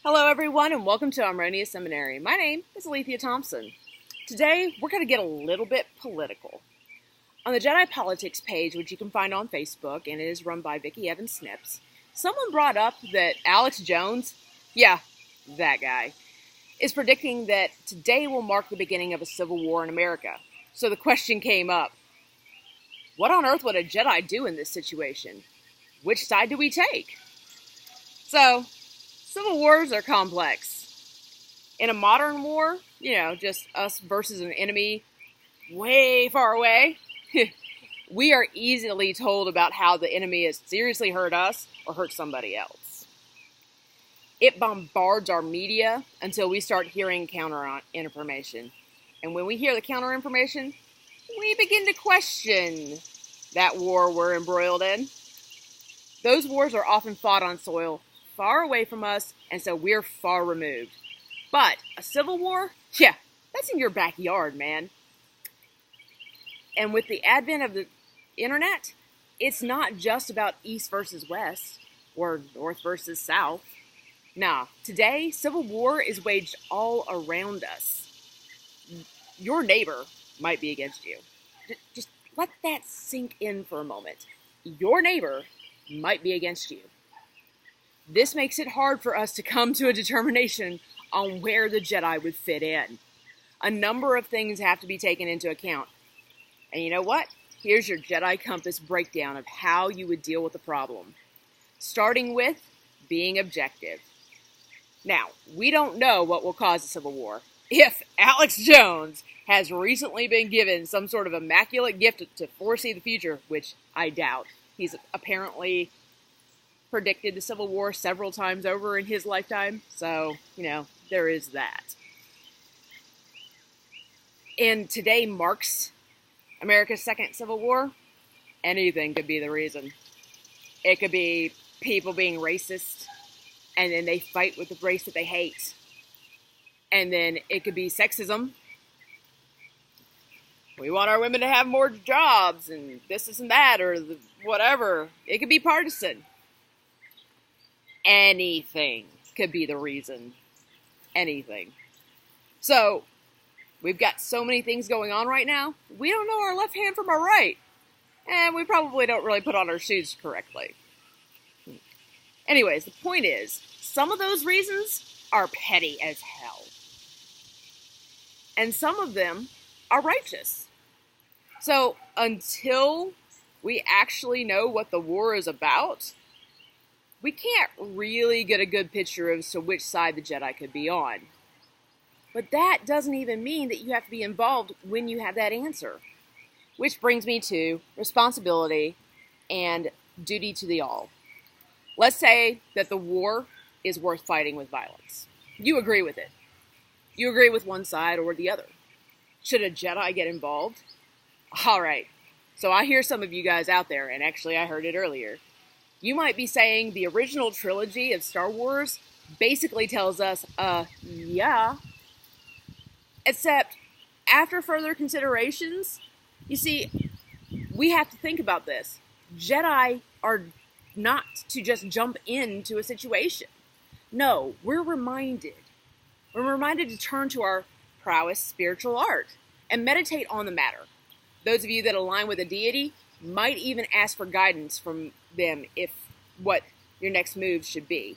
Hello everyone and welcome to Armonia Seminary. My name is Alethea Thompson. Today we're going to get a little bit political. On the Jedi Politics page, which you can find on Facebook, and it is run by Vicki Evans Snips, someone brought up that Alex Jones, that guy, is predicting that today will mark the beginning of a civil war in America. So the question came up, what on earth would a Jedi do in this situation? Which side do we take? So, civil wars are complex. In a modern war, just us versus an enemy way far away, we are easily told about how the enemy has seriously hurt us or hurt somebody else. It bombards our media until we start hearing counter information. And when we hear the counter information, we begin to question that war we're embroiled in. Those wars are often fought on soil far away from us, and so we're far removed. But a civil war? That's in your backyard, man. And with the advent of the internet, it's not just about East versus West, or North versus South. Nah, today, civil war is waged all around us. Your neighbor might be against you. Just let that sink in for a moment. Your neighbor might be against you. This makes it hard for us to come to a determination on where the Jedi would fit in. A number of things have to be taken into account. And you know what? Here's your Jedi Compass breakdown of how you would deal with the problem. Starting with being objective. Now, we don't know what will cause a civil war. If Alex Jones has recently been given some sort of immaculate gift to foresee the future, which I doubt. He's apparently predicted the Civil War several times over in his lifetime. So, there is that. And today marks America's second Civil War. Anything could be the reason. It could be people being racist, and then they fight with the race that they hate. And then it could be sexism. We want our women to have more jobs, and this and that, or whatever. It could be partisan. Anything could be the reason. Anything. So, we've got so many things going on right now, we don't know our left hand from our right. And we probably don't really put on our shoes correctly. Anyways, the point is, some of those reasons are petty as hell. And some of them are righteous. So, until we actually know what the war is about, we can't really get a good picture as to which side the Jedi could be on. But that doesn't even mean that you have to be involved when you have that answer. Which brings me to responsibility and duty to the all. Let's say that the war is worth fighting with violence. You agree with it. You agree with one side or the other. Should a Jedi get involved? All right. So I hear some of you guys out there, and actually I heard it earlier. You might be saying the original trilogy of Star Wars basically tells us, yeah. Except, after further considerations, you see, we have to think about this. Jedi are not to just jump into a situation. No, we're reminded. We're reminded to turn to our prowess spiritual art and meditate on the matter. Those of you that align with a deity might even ask for guidance from them if what your next move should be.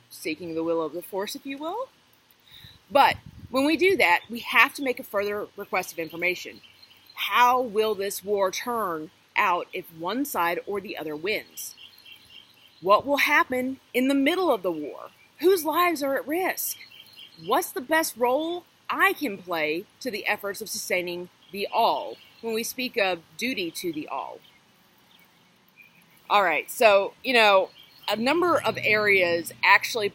Seeking the will of the Force, if you will. But when we do that, we have to make a further request of information. How will this war turn out if one side or the other wins? What will happen in the middle of the war? Whose lives are at risk? What's the best role I can play to the efforts of sustaining the all when we speak of duty to the all? All right, so, a number of areas actually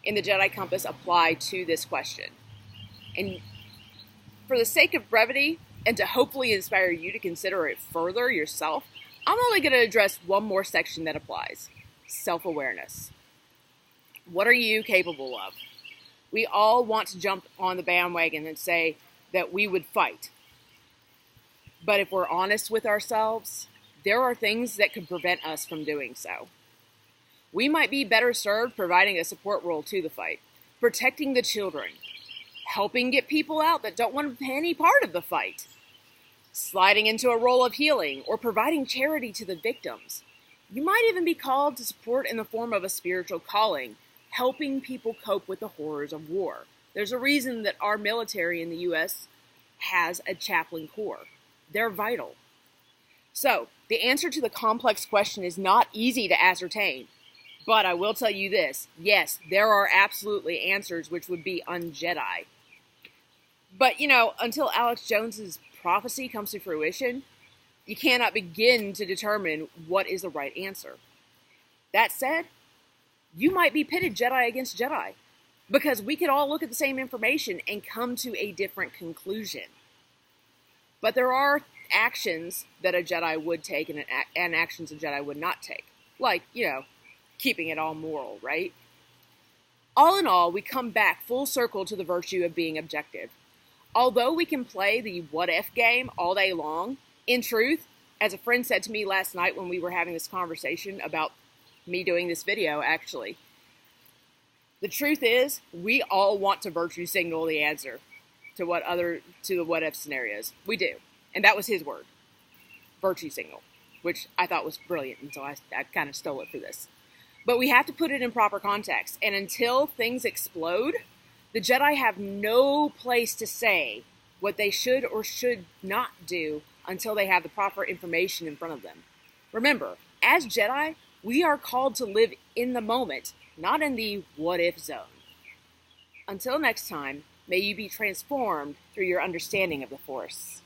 in the Jedi Compass apply to this question. And for the sake of brevity, and to hopefully inspire you to consider it further yourself, I'm only going to address one more section that applies. Self-awareness. What are you capable of? We all want to jump on the bandwagon and say that we would fight. But if we're honest with ourselves, there are things that could prevent us from doing so. We might be better served providing a support role to the fight, protecting the children, helping get people out that don't want any part of the fight, sliding into a role of healing, or providing charity to the victims. You might even be called to support in the form of a spiritual calling, helping people cope with the horrors of war. There's a reason that our military in the U.S. has a chaplain corps. They're vital. So, the answer to the complex question is not easy to ascertain. But I will tell you this, yes, there are absolutely answers which would be un-Jedi. But, until Alex Jones's prophecy comes to fruition, you cannot begin to determine what is the right answer. That said, you might be pitted Jedi against Jedi, because we could all look at the same information and come to a different conclusion. But there are actions that a Jedi would take and actions a Jedi would not take. Like, keeping it all moral, right? All in all, we come back full circle to the virtue of being objective. Although we can play the what-if game all day long, in truth, as a friend said to me last night when we were having this conversation about me doing this video, actually, the truth is, we all want to virtue signal the answer to the what-if scenarios. We do. And that was his word. Virtue signal. Which I thought was brilliant, and so I kind of stole it for this. But we have to put it in proper context. And until things explode, the Jedi have no place to say what they should or should not do until they have the proper information in front of them. Remember, as Jedi, we are called to live in the moment, not in the what-if zone. Until next time, may you be transformed through your understanding of the Force.